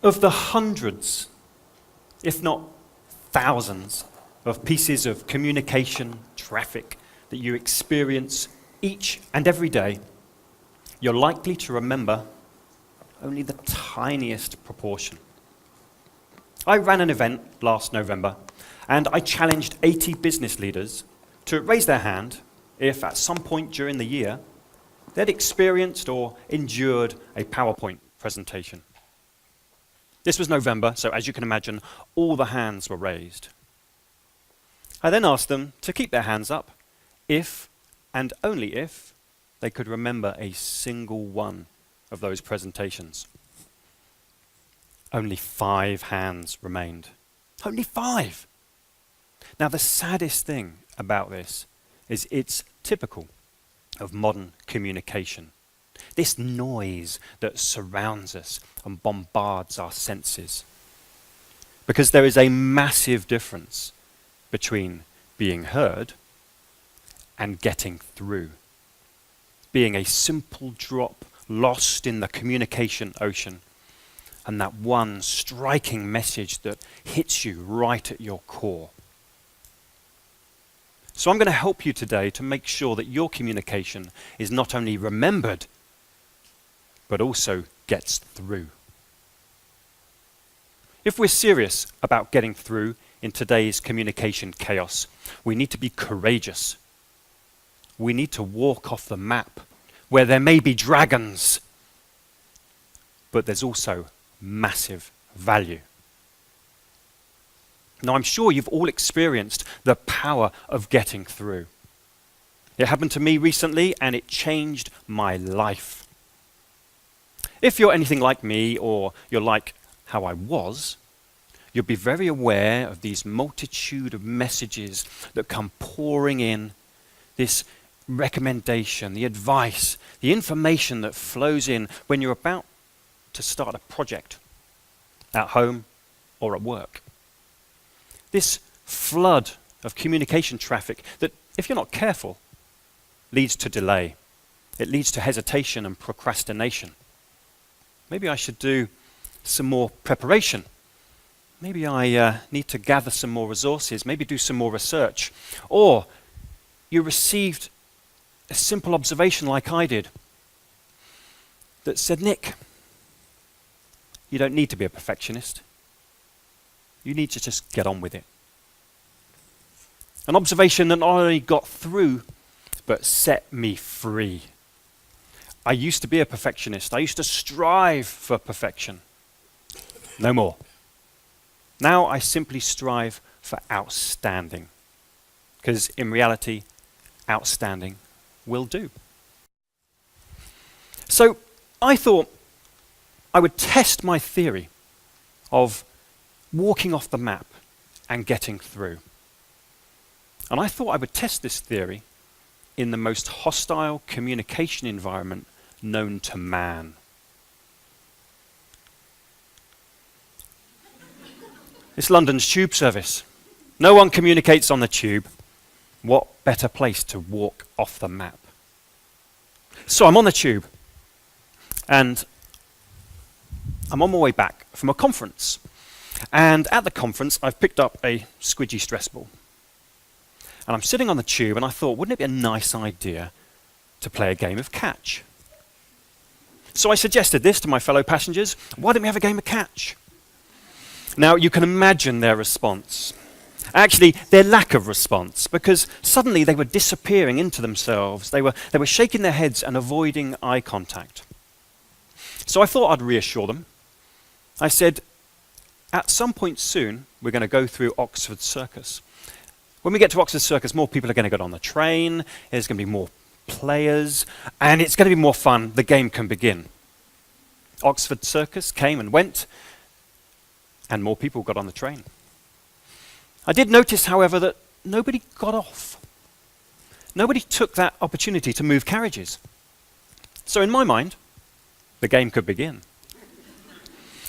Of the hundreds, if not thousands, of pieces of communication traffic that you experience each and every day, you're likely to remember only the tiniest proportion. I ran an event last November, and I challenged 80 business leaders to raise their hand if at some point during the year they'd experienced or endured a PowerPoint presentation. This was November, so as you can imagine, all the hands were raised. I then asked them to keep their hands up if, and only if, they could remember a single one of those presentations. Only 5 hands remained. Only 5! Now, the saddest thing about this is it's typical of modern communication. This noise that surrounds us and bombards our senses. Because there is a massive difference between being heard and getting through. Being a simple drop lost in the communication ocean, and that one striking message that hits you right at your core. So I'm going to help you today to make sure that your communication is not only remembered, but also gets through. If we're serious about getting through in today's communication chaos, we need to be courageous. We need to walk off the map where there may be dragons, but there's also massive value. Now, I'm sure you've all experienced the power of getting through. It happened to me recently, and it changed my life. If you're anything like me, or you're like how I was, you'll be very aware of these multitude of messages that come pouring in, this recommendation, the advice, the information that flows in when you're about to start a project at home or at work. This flood of communication traffic that, if you're not careful, leads to delay. It leads to hesitation and procrastination. Maybe I should do some more preparation. Maybe I need to gather some more resources, maybe do some more research. Or you received a simple observation like I did that said, Nick, you don't need to be a perfectionist. You need to just get on with it. An observation that not only got through, but set me free. I used to be a perfectionist. I used to strive for perfection. No more. Now I simply strive for outstanding. Because in reality, outstanding will do. So I thought I would test my theory of walking off the map and getting through. And I thought I would test this theory in the most hostile communication environment known to man. It's London's tube service. No one communicates on the tube. What better place to walk off the map? So I'm on the tube, and I'm on my way back from a conference. And at the conference, I've picked up a squidgy stress ball. And I'm sitting on the tube, and I thought, wouldn't it be a nice idea to play a game of catch? So I suggested this to my fellow passengers. Why don't we have a game of catch? Now, you can imagine their response. Actually, their lack of response, because suddenly they were disappearing into themselves. They were shaking their heads and avoiding eye contact. So I thought I'd reassure them. I said, at some point soon, we're going to go through Oxford Circus. When we get to Oxford Circus, more people are going to get on the train, there's going to be more players, and it's going to be more fun. The game can begin. Oxford Circus came and went, and more people got on the train. I did notice, however, that nobody got off. Nobody took that opportunity to move carriages. So in my mind, the game could begin.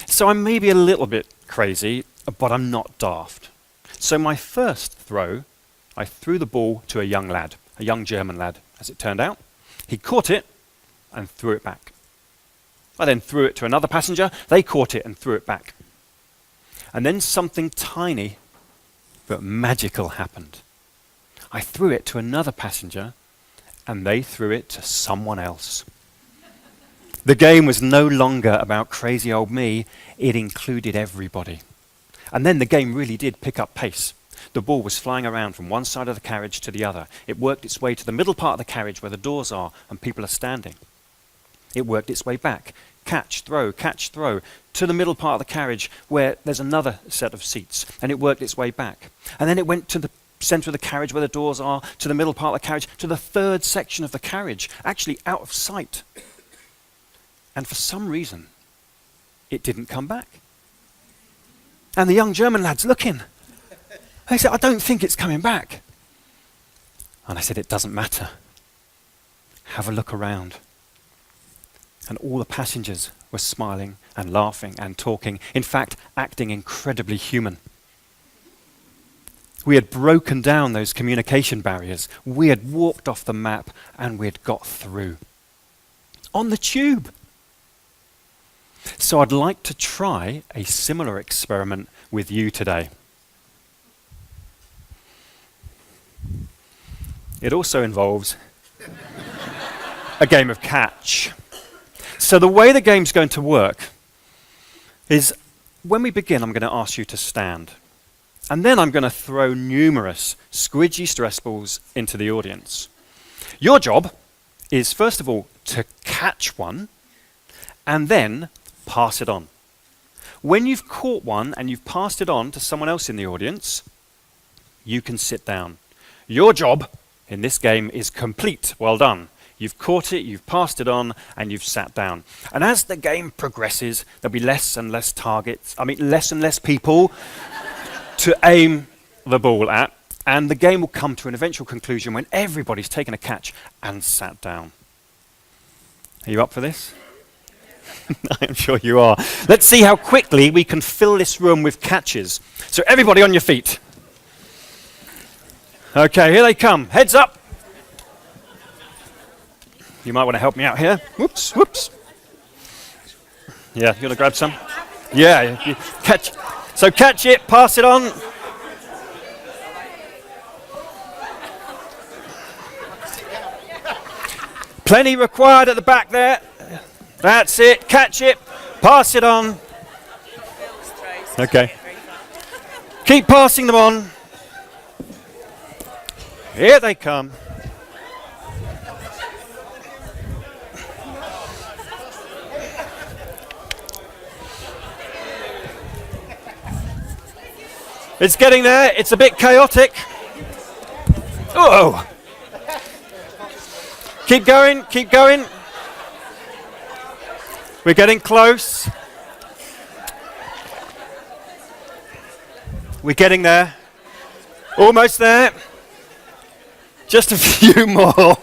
So I'm maybe a little bit crazy, but I'm not daft. So my first throw, I threw the ball to a young lad, a young German lad, as it turned out. He caught it and threw it back. I then threw it to another passenger. They caught it and threw it back. And then something tiny but magical happened. I threw it to another passenger, and they threw it to someone else. The game was no longer about crazy old me. It included everybody. And then the game really did pick up pace. The ball was flying around from one side of the carriage to the other. It worked its way to the middle part of the carriage where the doors are and people are standing. It worked its way back, catch, throw, to the middle part of the carriage where there's another set of seats, and it worked its way back. And then it went to the center of the carriage where the doors are, to the middle part of the carriage, to the third section of the carriage, actually out of sight. And for some reason, it didn't come back. And the young German lads looking. They said, I don't think it's coming back. And I said, it doesn't matter. Have a look around. And all the passengers were smiling and laughing and talking, in fact, acting incredibly human. We had broken down those communication barriers. We had walked off the map and we had got through. On the tube. So I'd like to try a similar experiment with you today. It also involves a game of catch. So the way the game's going to work is when we begin, I'm going to ask you to stand. And then I'm going to throw numerous squidgy stress balls into the audience. Your job is, first of all, to catch one and then pass it on. When you've caught one and you've passed it on to someone else in the audience, you can sit down. Your job in this game is complete. Well done. You've caught it, you've passed it on, and you've sat down. And as the game progresses, there'll be less and less less and less people to aim the ball at, and the game will come to an eventual conclusion when everybody's taken a catch and sat down. Are you up for this? I am sure you are. Let's see how quickly we can fill this room with catches. So everybody on your feet. Okay, here they come. Heads up. You might want to help me out here. Whoops, whoops. Yeah, you want to grab some? Yeah, catch. So catch it, pass it on. Plenty required at the back there. That's it. Catch it, pass it on. Okay. Keep passing them on. Here they come. It's getting there. It's a bit chaotic. Oh! Keep going, keep going. We're getting close. We're getting there. Almost there. Just a few more.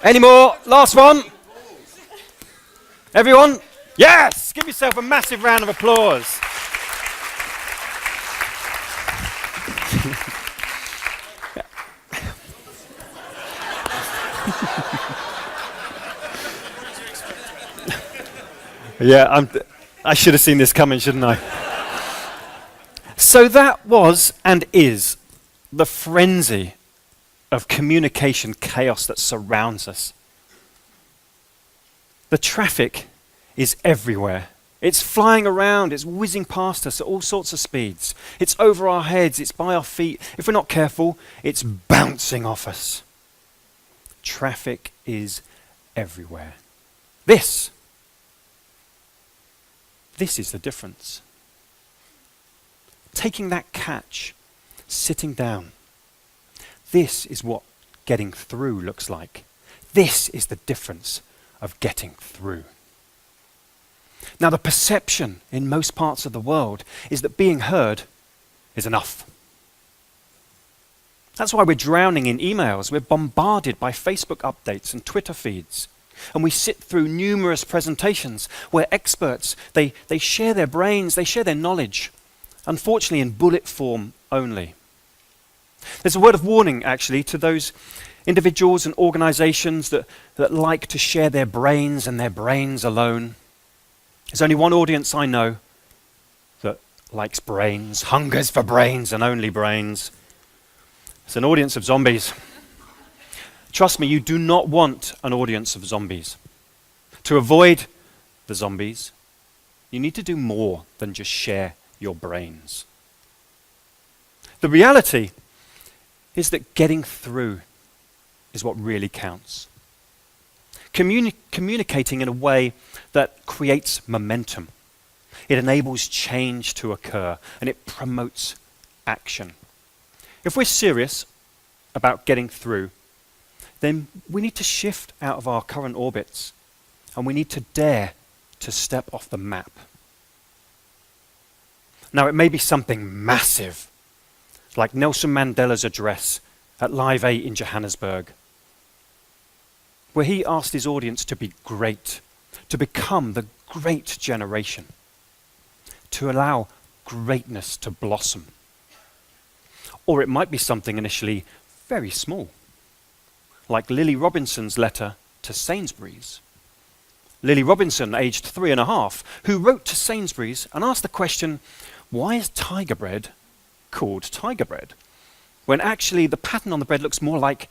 Any more? Last one. Everyone? Yes! Give yourself a massive round of applause. Yeah, I should have seen this coming, shouldn't I? So that was and is the frenzy of communication chaos that surrounds us. The traffic is everywhere. It's flying around, it's whizzing past us at all sorts of speeds. It's over our heads, it's by our feet. If we're not careful, it's bouncing off us. Traffic is everywhere. This is the difference. Taking that catch, sitting down. This is what getting through looks like. This is the difference of getting through. Now, the perception in most parts of the world is that being heard is enough. That's why we're drowning in emails. We're bombarded by Facebook updates and Twitter feeds. And we sit through numerous presentations where experts, they share their brains, they share their knowledge, unfortunately in bullet form only. There's a word of warning, actually, to those Individuals and organizations that like to share their brains and their brains alone. There's only one audience I know that likes brains, hungers for brains and only brains. It's an audience of zombies. Trust me, you do not want an audience of zombies. To avoid the zombies, you need to do more than just share your brains. The reality is that getting through is what really counts. Communicating in a way that creates momentum. It enables change to occur and it promotes action. If we're serious about getting through, then we need to shift out of our current orbits and we need to dare to step off the map. Now, it may be something massive, like Nelson Mandela's address at Live 8 in Johannesburg, where he asked his audience to be great, to become the great generation, to allow greatness to blossom. Or it might be something initially very small, like Lily Robinson's letter to Sainsbury's. Lily Robinson, aged 3.5, who wrote to Sainsbury's and asked the question, why is tiger bread called tiger bread, when actually the pattern on the bread looks more like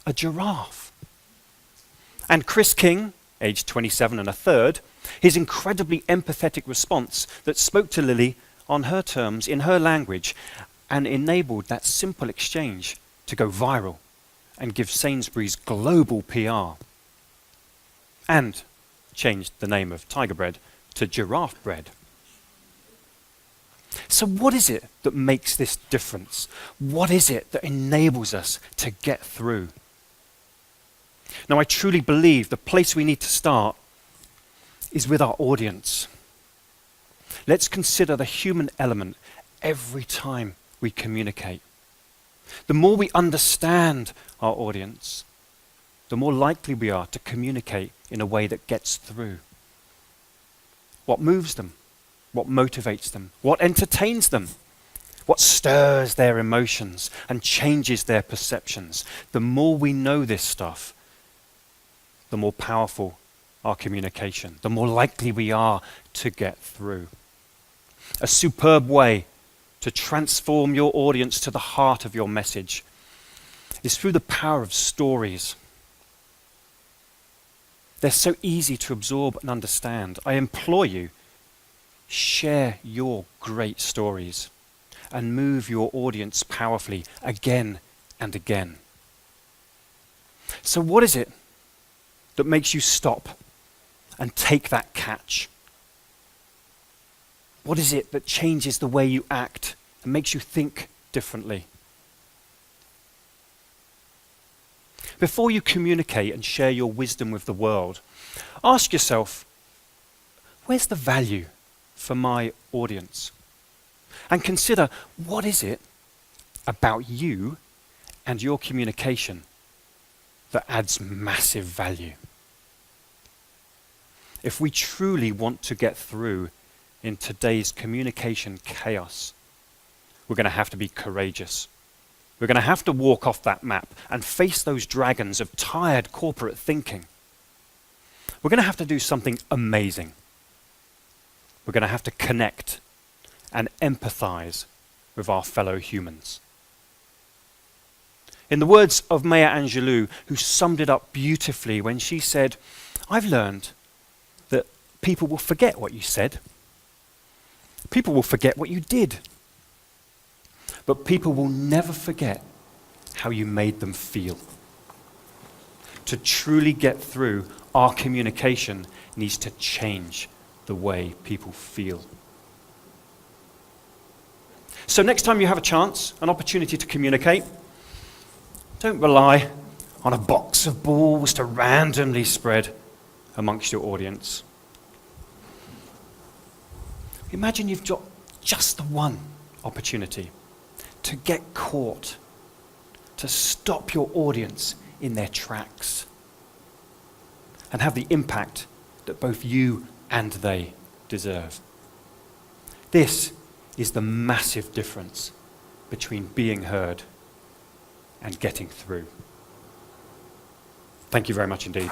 a giraffe? And Chris King, aged 27.33, his incredibly empathetic response that spoke to Lily on her terms, in her language, and enabled that simple exchange to go viral and give Sainsbury's global PR. And changed the name of tiger bread to giraffe bread. So what is it that makes this difference? What is it that enables us to get through? Now, I truly believe the place we need to start is with our audience. Let's consider the human element every time we communicate. The more we understand our audience, the more likely we are to communicate in a way that gets through. What moves them? What motivates them? What entertains them? What stirs their emotions and changes their perceptions? The more we know this stuff, the more powerful our communication, the more likely we are to get through. A superb way to transform your audience to the heart of your message is through the power of stories. They're so easy to absorb and understand. I implore you, share your great stories and move your audience powerfully again and again. So what is it that makes you stop and take that catch? What is it that changes the way you act and makes you think differently? Before you communicate and share your wisdom with the world, ask yourself, where's the value for my audience? And consider, what is it about you and your communication that adds massive value? If we truly want to get through in today's communication chaos, we're going to have to be courageous. We're going to have to walk off that map and face those dragons of tired corporate thinking. We're going to have to do something amazing. We're going to have to connect and empathize with our fellow humans. In the words of Maya Angelou, who summed it up beautifully when she said, I've learned that people will forget what you said. People will forget what you did. But people will never forget how you made them feel. To truly get through, our communication needs to change the way people feel. So next time you have a chance, an opportunity to communicate, don't rely on a box of balls to randomly spread amongst your audience. Imagine you've got just the one opportunity to get caught, to stop your audience in their tracks and have the impact that both you and they deserve. This is the massive difference between being heard and getting through. Thank you very much indeed.